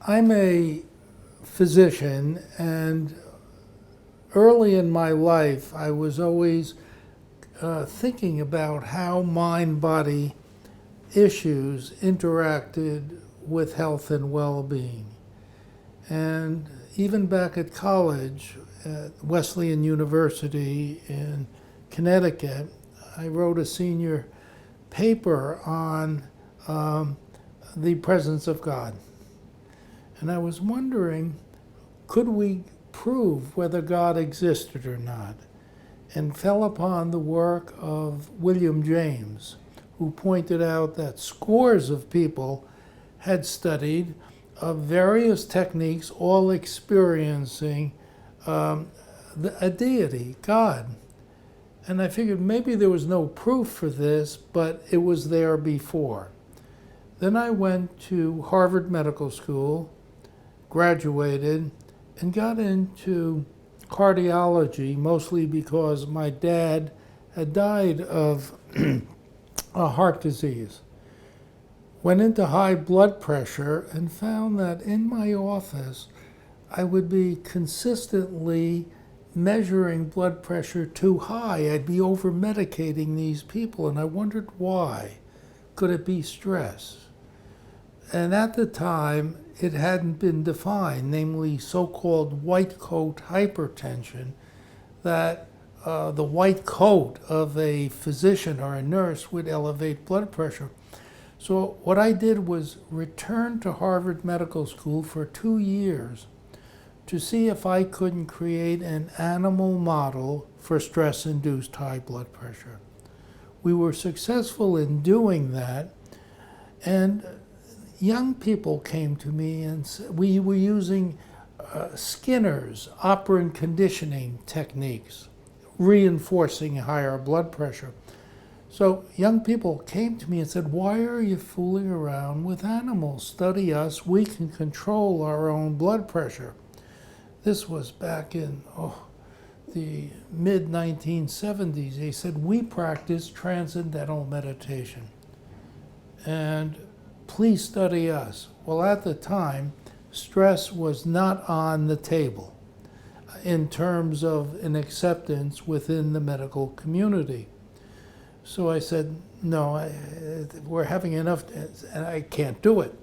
I'm a physician, and early in my life, I was always thinking about how mind-body issues interacted with health and well-being. And even back at college, at Wesleyan University in Connecticut, I wrote a senior paper on the presence of God. And I was wondering, could we prove whether God existed or not? And fell upon the work of William James, who pointed out that scores of people had studied various techniques, all experiencing a deity, God. And I figured maybe there was no proof for this, but it was there before. Then I went to Harvard Medical School, graduated, and got into cardiology, mostly because my dad had died of a heart disease. Went into high blood pressure and found that in my office I would be consistently measuring blood pressure too high. I'd be over-medicating these people, and I wondered why. Could it be stress? And at the time, it hadn't been defined, namely so-called white coat hypertension, that the white coat of a physician or a nurse would elevate blood pressure. So what I did was return to Harvard Medical School for 2 years to see if I couldn't create an animal model for stress-induced high blood pressure. We were successful in doing that, and young people came to me and said, we were using Skinner's operant conditioning techniques, reinforcing higher blood pressure. So young people came to me and said, why are you fooling around with animals? Study us, we can control our own blood pressure. This was back in the mid-1970s. They said, we practice transcendental meditation, and please study us. Well, at the time, stress was not on the table in terms of an acceptance within the medical community. So I said, no, we're having enough, and I can't do it.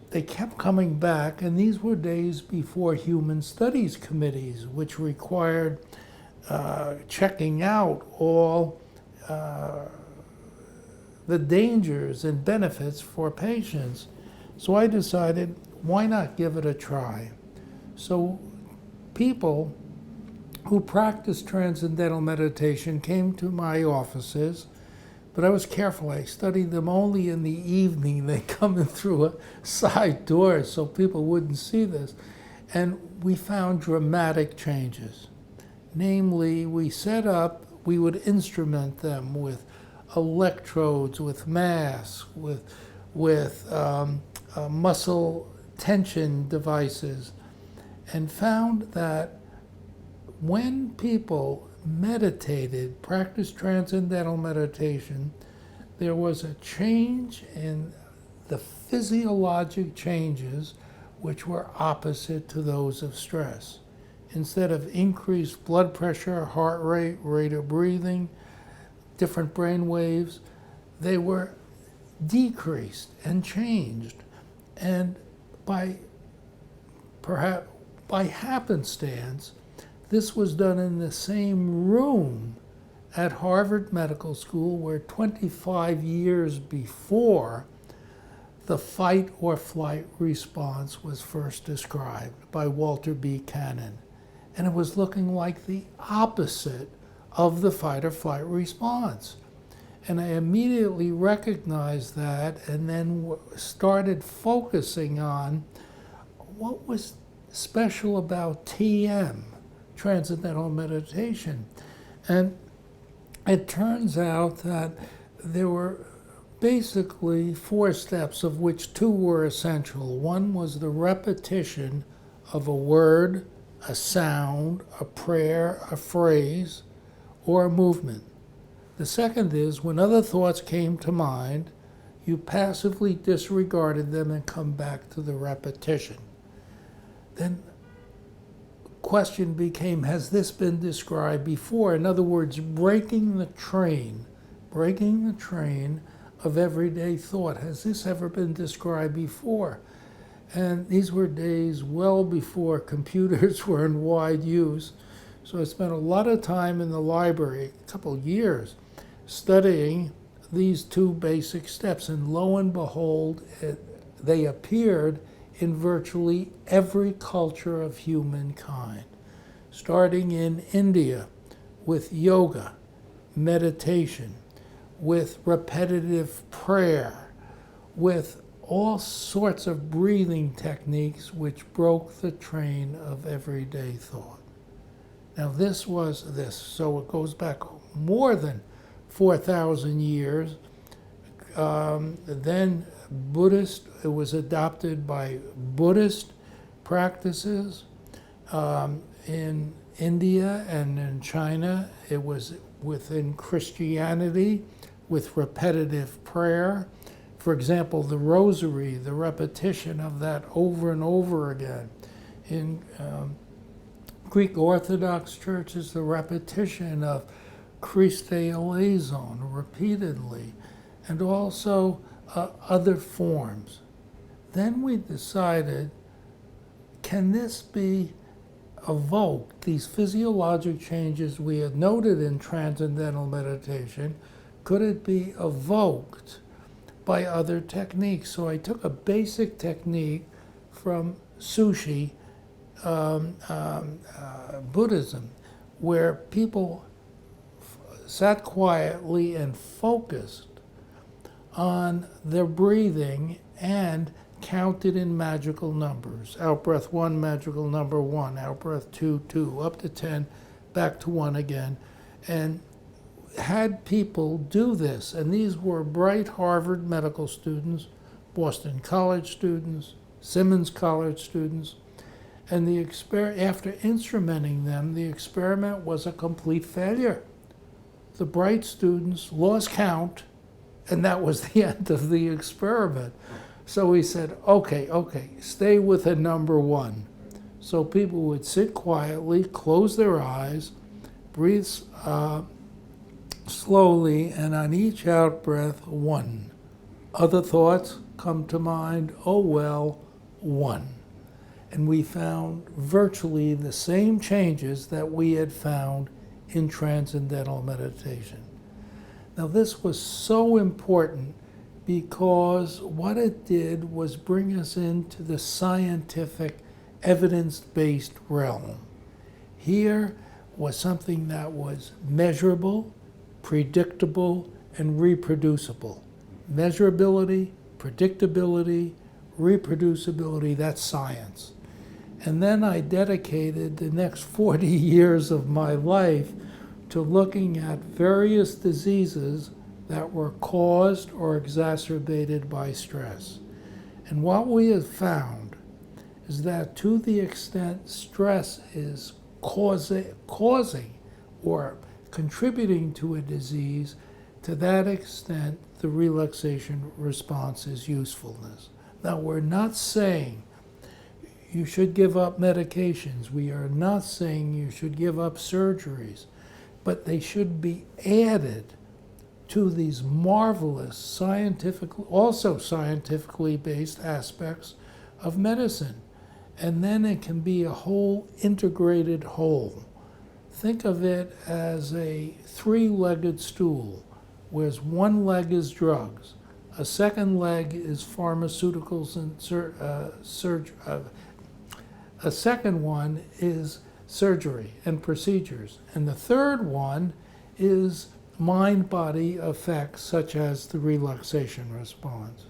They kept coming back, and these were days before human studies committees, which required checking out all the dangers and benefits for patients. So I decided, why not give it a try? So people who practice transcendental meditation came to my offices, but I was careful. I studied them only in the evening. They come in through a side door so people wouldn't see this. And we found dramatic changes. Namely, we would instrument them with electrodes, with masks, with muscle tension devices, and found that when people meditated, practiced transcendental meditation, there was a change in the physiologic changes which were opposite to those of stress. Instead of increased blood pressure, heart rate, rate of breathing, different brain waves, they were decreased and changed. And by happenstance, this was done in the same room at Harvard Medical School where 25 years before the fight or flight response was first described by Walter B. Cannon. And it was looking like the opposite of the fight or flight response. And I immediately recognized that, and then started focusing on what was special about TM, transcendental meditation. And it turns out that there were basically 4 steps, of which 2 were essential. One was the repetition of a word, a sound, a prayer, a phrase, or a movement. The second is, when other thoughts came to mind, you passively disregarded them and come back to the repetition. then question became, has this been described before? In other words, breaking the train of everyday thought. Has this ever been described before? And these were days well before computers were in wide use. So I spent a lot of time in the library, a couple of years, studying these two basic steps. And lo and behold, they appeared in virtually every culture of humankind, starting in India with yoga, meditation, with repetitive prayer, with all sorts of breathing techniques which broke the train of everyday thought. Now this was this, so it goes back more than 4,000 years. Then Buddhist, it was adopted by Buddhist practices. In India and in China, it was within Christianity with repetitive prayer. For example, the rosary, the repetition of that over and over again. In Greek Orthodox churches, the repetition of Christe eleison repeatedly, and also other forms. Then we decided, can this be evoked, these physiologic changes we had noted in transcendental meditation, could it be evoked by other techniques? So I took a basic technique from sushi Buddhism, where people sat quietly and focused on their breathing and counted in magical numbers. Out breath 1, magical number 1. Out breath 2, 2. Up to 10, back to 1 again. And had people do this. And these were bright Harvard medical students, Boston College students, Simmons College students. And after instrumenting them, the experiment was a complete failure. The bright students lost count, and that was the end of the experiment. So we said, okay, stay with a number 1. So people would sit quietly, close their eyes, breathe slowly, and on each out breath, 1. Other thoughts come to mind, oh well, 1. And we found virtually the same changes that we had found in transcendental meditation. Now this was so important because what it did was bring us into the scientific, evidence-based realm. Here was something that was measurable, predictable, and reproducible. Measurability, predictability, reproducibility, that's science. And then I dedicated the next 40 years of my life to looking at various diseases that were caused or exacerbated by stress. And what we have found is that to the extent stress is causing or contributing to a disease, to that extent the relaxation response is usefulness. Now we're not saying you should give up medications. We are not saying you should give up surgeries, but they should be added to these marvelous also scientifically based aspects of medicine. And then it can be a whole integrated whole. Think of it as a 3-legged stool, where one leg is drugs, a second leg is pharmaceuticals and a second one is surgery and procedures. And the third one is mind-body effects such as the relaxation response.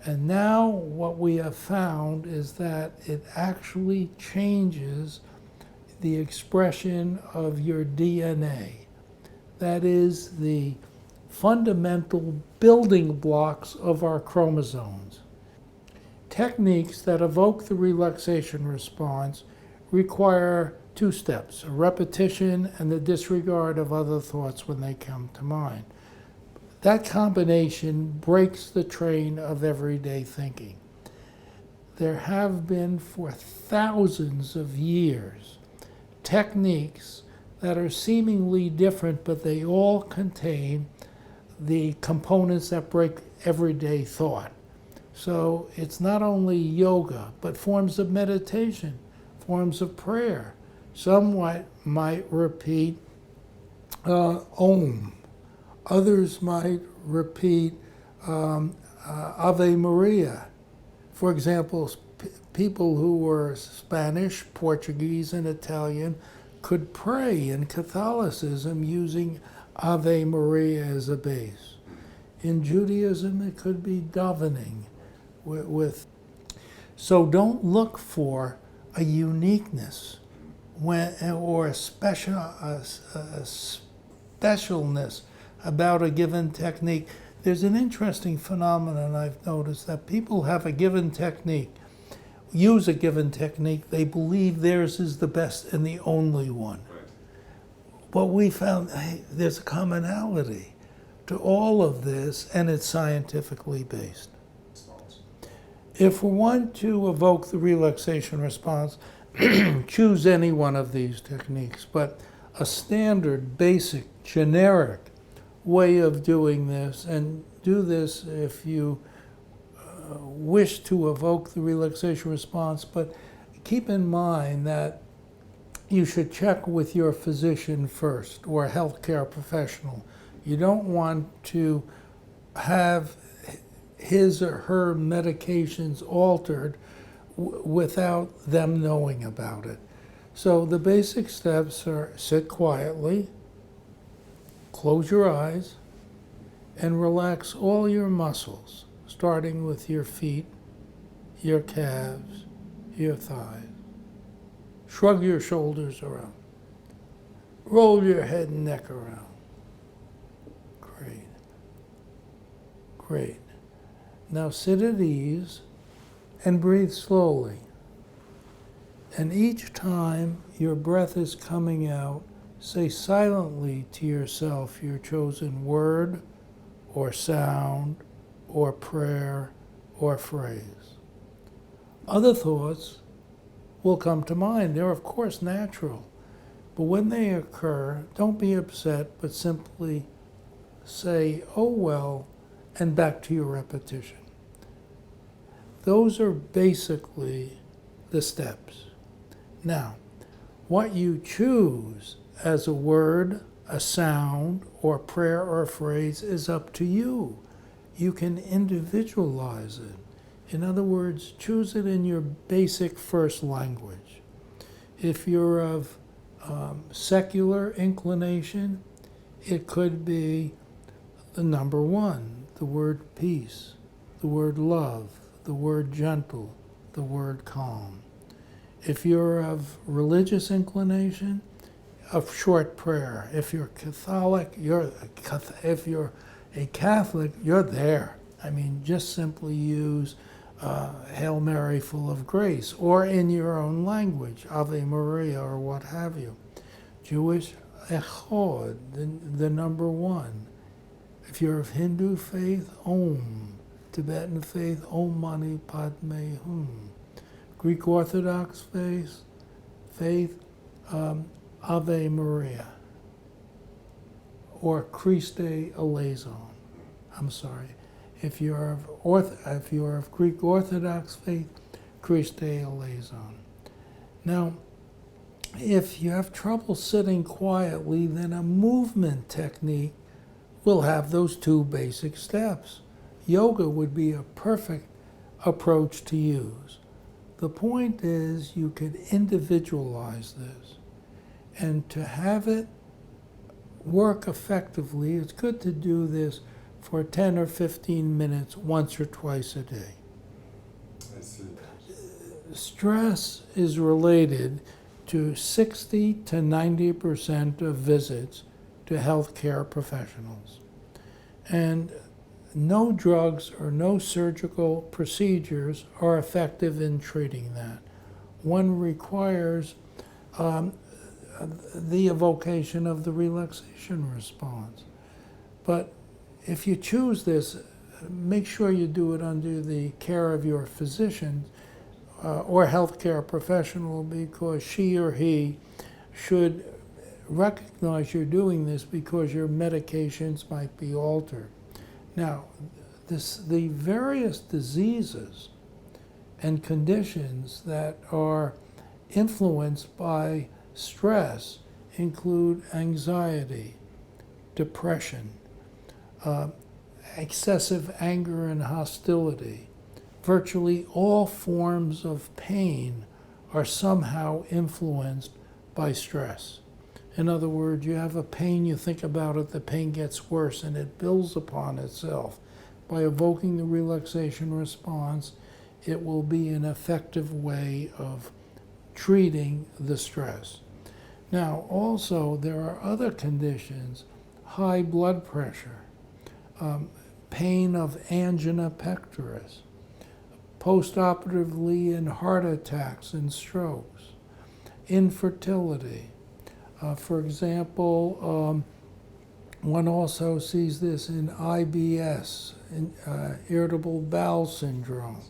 And now what we have found is that it actually changes the expression of your DNA. That is the fundamental building blocks of our chromosomes. Techniques that evoke the relaxation response require 2 steps, a repetition and the disregard of other thoughts when they come to mind. That combination breaks the train of everyday thinking. there have been for thousands of years techniques that are seemingly different, but they all contain the components that break everyday thought. So it's not only yoga, but forms of meditation, forms of prayer. Some might repeat Om. Others might repeat Ave Maria. For example, people who were Spanish, Portuguese, and Italian could pray in Catholicism using Ave Maria as a base. In Judaism, it could be davening with. So don't look for a uniqueness or a specialness about a given technique. There's an interesting phenomenon I've noticed, that people have a given technique, use a given technique, they believe theirs is the best and the only one. But we found, hey, there's a commonality to all of this, and it's scientifically based. If we want to evoke the relaxation response, choose any one of these techniques, but a standard, basic, generic way of doing this, and do this if you wish to evoke the relaxation response, but keep in mind that you should check with your physician first, or a healthcare professional. You don't want to have his or her medications altered without them knowing about it. So the basic steps are: sit quietly, close your eyes, and relax all your muscles, starting with your feet, your calves, your thighs. Shrug your shoulders around. Roll your head and neck around. Great. Great. Now sit at ease and breathe slowly. And each time your breath is coming out, say silently to yourself your chosen word or sound or prayer or phrase. Other thoughts will come to mind. They're of course natural, but when they occur, don't be upset, but simply say, "Oh well," and back to your repetition. Those are basically the steps. Now, what you choose as a word, a sound, or prayer or phrase is up to you. You can individualize it. In other words, choose it in your basic first language. If you're of secular inclination, it could be the number one, the word peace, the word love, the word gentle, the word calm. If you're of religious inclination, a short prayer. If you're Catholic, if you're a Catholic, you're there. I mean, just simply use Hail Mary, full of grace, or in your own language, Ave Maria, or what have you. Jewish, Echad, the number one. If you're of Hindu faith, Om. Tibetan faith, Om Mani Padme Hum. Greek Orthodox faith, Ave Maria, or Christe eleison. I'm sorry. If you're of Greek Orthodox faith, Christe eleison. Now, if you have trouble sitting quietly, then a movement technique will have those two basic steps. Yoga would be a perfect approach to use. The point is, you could individualize this. And to have it work effectively, it's good to do this for 10 or 15 minutes once or twice a day. I see. Stress is related to 60 to 90% of visits to healthcare professionals. And no drugs or no surgical procedures are effective in treating that. One requires the evocation of the relaxation response. But if you choose this, make sure you do it under the care of your physician, or healthcare professional, because she or he should recognize you're doing this because your medications might be altered. Now, the various diseases and conditions that are influenced by stress include anxiety, depression, excessive anger and hostility. Virtually all forms of pain are somehow influenced by stress. In other words, you have a pain, you think about it, the pain gets worse, and it builds upon itself. By evoking the relaxation response, it will be an effective way of treating the stress. Now, also, there are other conditions, high blood pressure, pain of angina pectoris, postoperatively in heart attacks and strokes, infertility. For example, one also sees this in IBS, irritable bowel syndrome,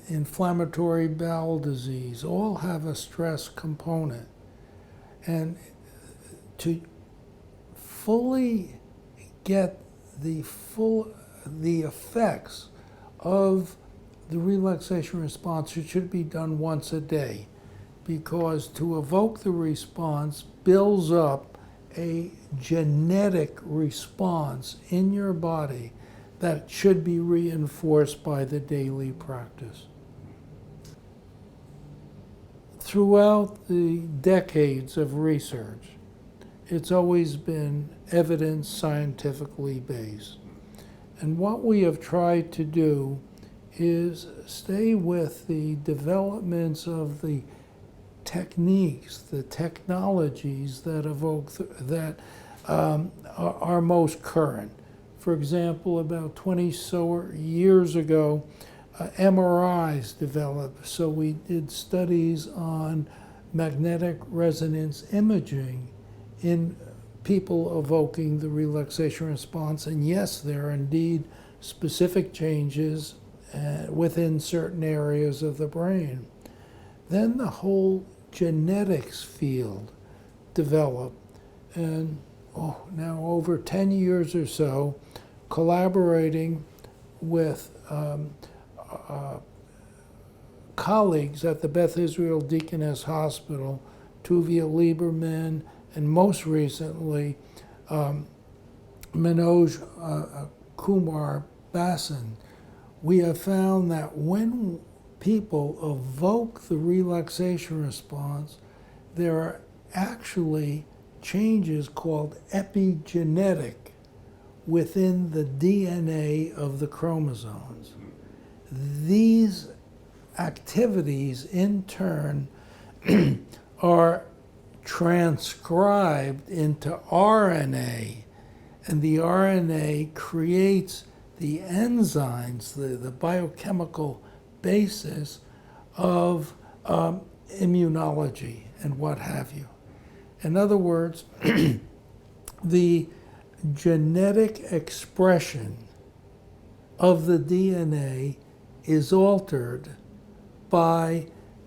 inflammatory bowel disease, all have a stress component. And to fully get the effects of the relaxation response, it should be done once a day, because to evoke the response builds up a genetic response in your body that should be reinforced by the daily practice. Throughout the decades of research, it's always been evidence scientifically based. And what we have tried to do is stay with the developments of the techniques, the technologies that evoke, that are most current. For example, about 20 so years ago, MRIs developed, so we did studies on magnetic resonance imaging in people evoking the relaxation response, and yes, there are indeed specific changes within certain areas of the brain. Then the whole genetics field developed, and now over 10 years or so, collaborating with colleagues at the Beth Israel Deaconess Hospital, Tuvia Lieberman, and most recently, Manoj Kumar Basan, we have found that when people evoke the relaxation response, there are actually changes called epigenetic within the DNA of the chromosomes. These activities, in turn, are transcribed into RNA, and the RNA creates the enzymes, the biochemical basis of immunology and what have you. In other words, the genetic expression of the DNA is altered by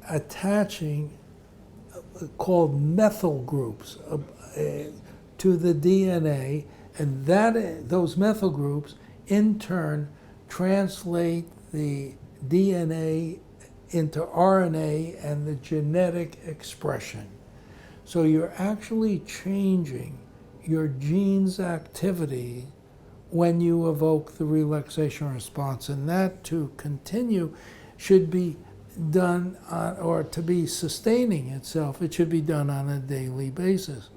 attaching called methyl groups to the DNA, and those methyl groups in turn translate the DNA into RNA and the genetic expression. So you're actually changing your gene's activity when you evoke the relaxation response, and that to continue should be done or to be sustaining itself, it should be done on a daily basis.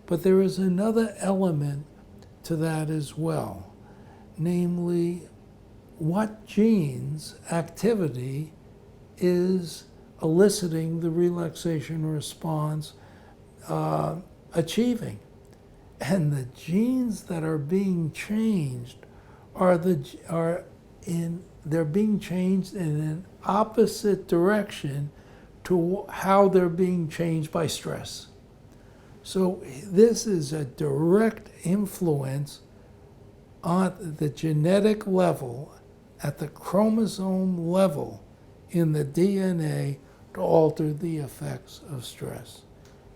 But there is another element to that as well, namely what gene's activity is eliciting the relaxation response achieving. And the genes that are being changed they're being changed in an opposite direction to how they're being changed by stress. So this is a direct influence on the genetic level, at the chromosome level, in the DNA to alter the effects of stress.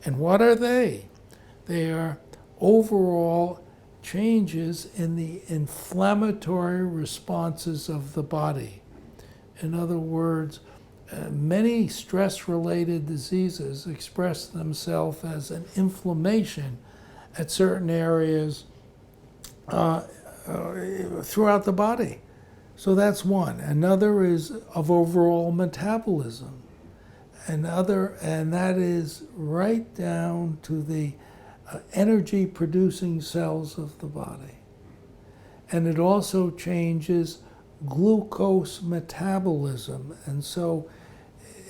And what are they? They are overall changes in the inflammatory responses of the body. In other words, many stress-related diseases express themselves as an inflammation at certain areas throughout the body. So that's one. Another is of overall metabolism. And that is right down to the energy-producing cells of the body. And it also changes glucose metabolism. And so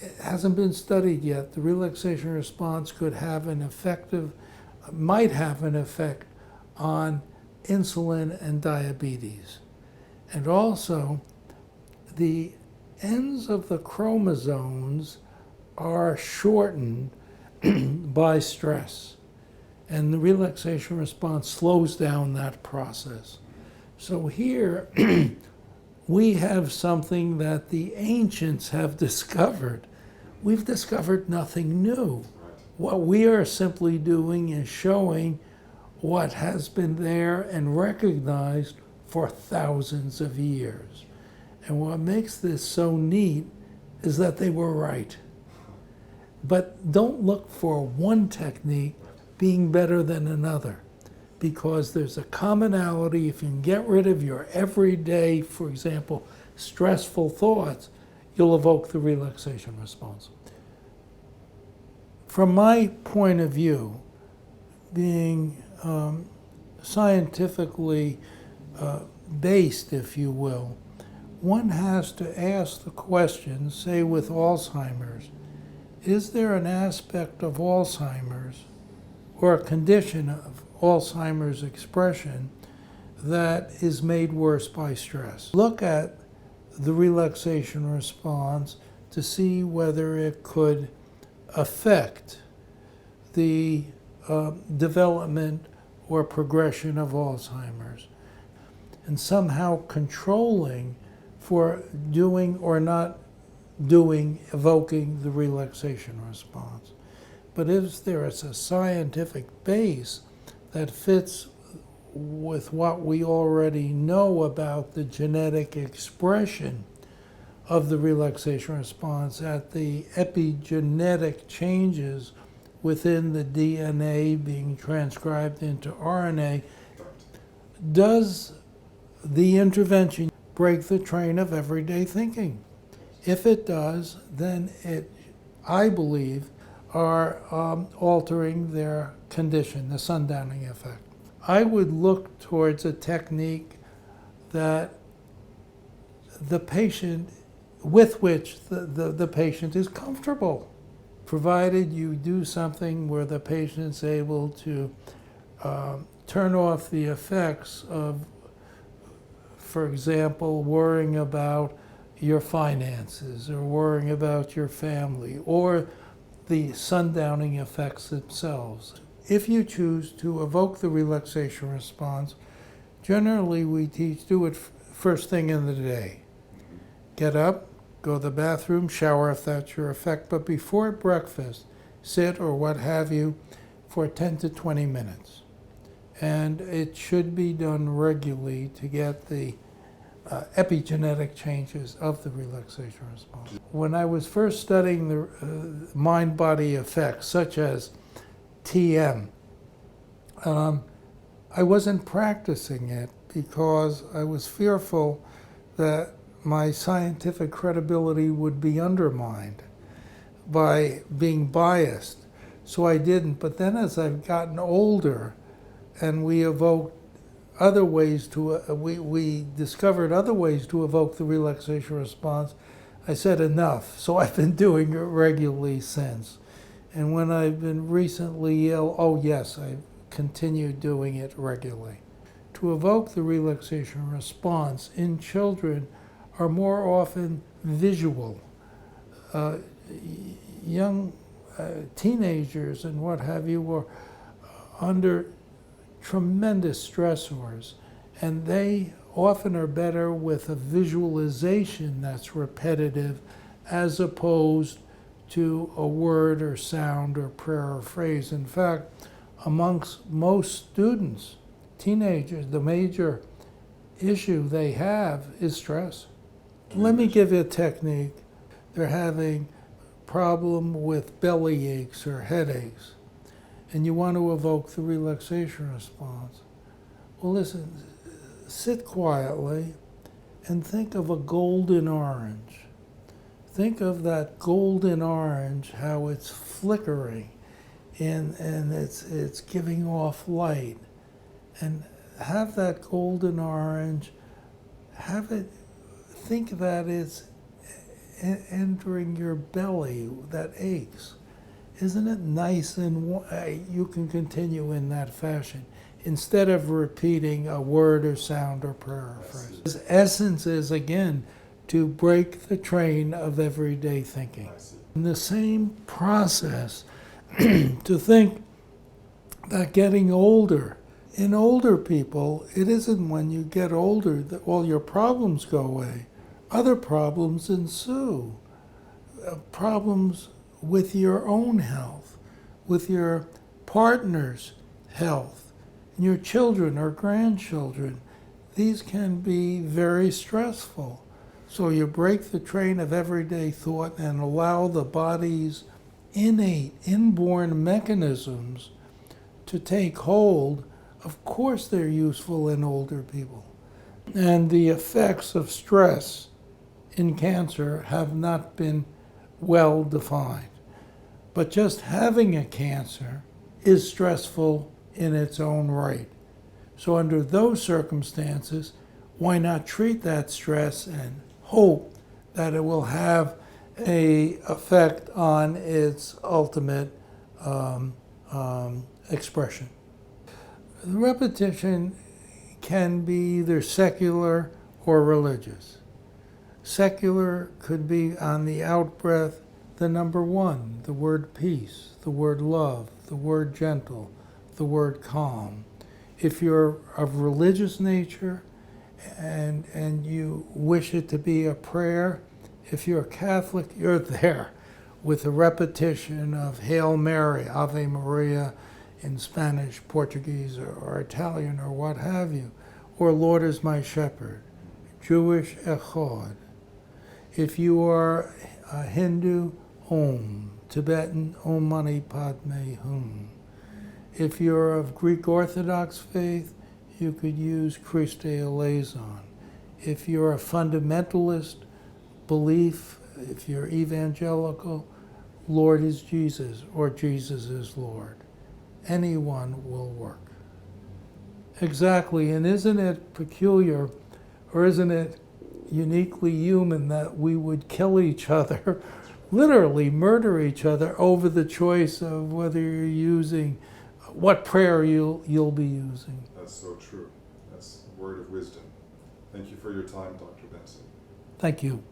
it hasn't been studied yet. The relaxation response might have an effect on insulin and diabetes. And also, the ends of the chromosomes are shortened by stress. And the relaxation response slows down that process. So here, we have something that the ancients have discovered. We've discovered nothing new. What we are simply doing is showing what has been there and recognized for thousands of years. And what makes this so neat is that they were right. But don't look for one technique being better than another, because there's a commonality. If you can get rid of your everyday, for example, stressful thoughts, you'll evoke the relaxation response. From my point of view, being scientifically based, if you will, one has to ask the question, say with Alzheimer's, is there an aspect of Alzheimer's or a condition of Alzheimer's expression that is made worse by stress? Look at the relaxation response to see whether it could affect the development or progression of Alzheimer's, and somehow controlling for doing or not doing, evoking the relaxation response. But if there is a scientific base that fits with what we already know about the genetic expression of the relaxation response at the epigenetic changes within the DNA being transcribed into RNA, does the intervention break the train of everyday thinking? If it does, then it, I believe, are altering their condition, the sundowning effect. I would look towards a technique that the patient, with which the patient is comfortable, provided you do something where the patient's able to turn off the effects of, for example, worrying about your finances or worrying about your family or the sundowning effects themselves. If you choose to evoke the relaxation response, generally we teach do it first thing in the day. Get up, go to the bathroom, shower if that's your effect, but before breakfast, sit or what have you for 10 to 20 minutes. And it should be done regularly to get the epigenetic changes of the relaxation response. When I was first studying the mind-body effects, such as TM, I wasn't practicing it because I was fearful that my scientific credibility would be undermined by being biased. So I didn't. But then as I've gotten older and we evoked other ways to, we discovered other ways to evoke the relaxation response, I said enough. So I've been doing it regularly since. And when I've been recently ill, oh yes, I've continued doing it regularly. To evoke the relaxation response in children are more often visual. Young teenagers and what have you are under tremendous stressors, and they often are better with a visualization that's repetitive as opposed to a word or sound or prayer or phrase. In fact, amongst most students, teenagers, the major issue they have is stress. Let me give you a technique. They're having problem with belly aches or headaches, and you want to evoke the relaxation response. Well, listen, sit quietly and think of a golden orange. Think of that golden orange, how it's flickering and it's giving off light. And have that golden orange, think that it's entering your belly that aches. Isn't it nice? And you can continue in that fashion instead of repeating a word or sound or prayer or phrase. His essence is, again, to break the train of everyday thinking. In the same process, to think that getting older, in older people, it isn't when you get older that all your problems go away. Other problems ensue. Problems with your own health, with your partner's health, and your children or grandchildren. These can be very stressful. So you break the train of everyday thought and allow the body's innate, inborn mechanisms to take hold. Of course they're useful in older people. And the effects of stress in cancer have not been well defined. But just having a cancer is stressful in its own right. So under those circumstances, why not treat that stress and hope that it will have an effect on its ultimate expression. The repetition can be either secular or religious. Secular could be on the out-breath, the number one, the word peace, the word love, the word gentle, the word calm. If you're of religious nature and you wish it to be a prayer, if you're a Catholic, you're there with a repetition of Hail Mary, Ave Maria in Spanish, Portuguese, or Italian, or what have you, or Lord is my shepherd, Jewish Echad. If you are a Hindu, Om, Tibetan, Om Mani Padme Hum. If you're of Greek Orthodox faith, you could use Christe eleison. If you're a fundamentalist belief, if you're evangelical, Lord is Jesus, or Jesus is Lord. Anyone will work. Exactly, and isn't it peculiar, or isn't it uniquely human that we would kill each other, literally murder each other over the choice of whether you're using, what prayer you'll be using. That's so true. That's a word of wisdom. Thank you for your time, Dr. Benson. Thank you.